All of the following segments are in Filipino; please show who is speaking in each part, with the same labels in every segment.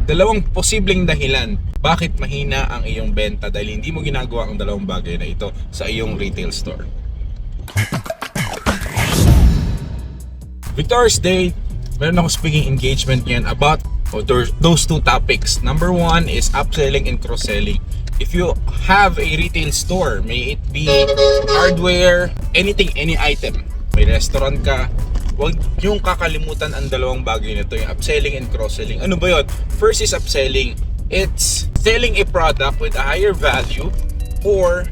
Speaker 1: Dalawang posibleng dahilan bakit mahina ang iyong benta dahil hindi mo ginagawa ang dalawang bagay na ito sa iyong retail store. With Thursday, meron ako speaking engagement ngayon about those two topics. Number one is upselling and cross-selling. If you have a retail store, may it be hardware, anything, any item, may restaurant ka, huwag niyong kakalimutan ang dalawang bagay na ito, yung upselling and cross-selling. Ano ba yun? First is upselling. It's selling a product with a higher value or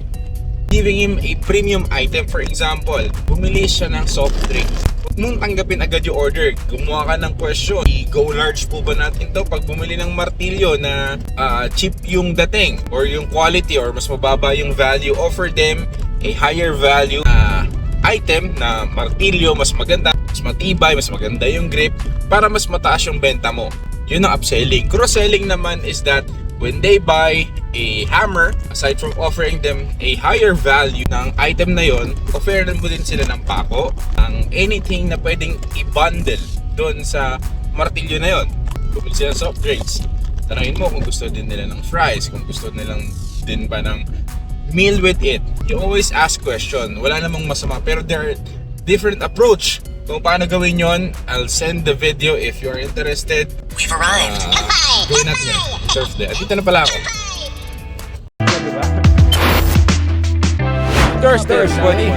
Speaker 1: giving him a premium item. For example, bumili siya ng soft drink. Huwag mong tanggapin agad yung order. Gumawa ka ng question. I-go large po ba natin to? Pag bumili ng martilyo na cheap yung dating or yung quality or mas mababa yung value, offer them a higher value item na martilyo, mas maganda, mas matibay, mas maganda yung grip para mas mataas yung benta mo. Yun ang upselling. Cross-selling naman is that when they buy a hammer, aside from offering them a higher value ng item na yon, offeran mo din sila ng pako, ng anything na pwedeng i-bundle doon sa martilyo na yon. Bumili sila ng soft drinks. Tanungin mo kung gusto din nila ng fries, kung gusto nilang din ba ng meal with it. You always ask question. Wala namang masama, pero there are different approach kung paano gawin yon. I'll send the video if you're interested.
Speaker 2: We've arrived.
Speaker 1: Gawin natin yun. Thursday. At dito na pala ako. Thursday, everybody.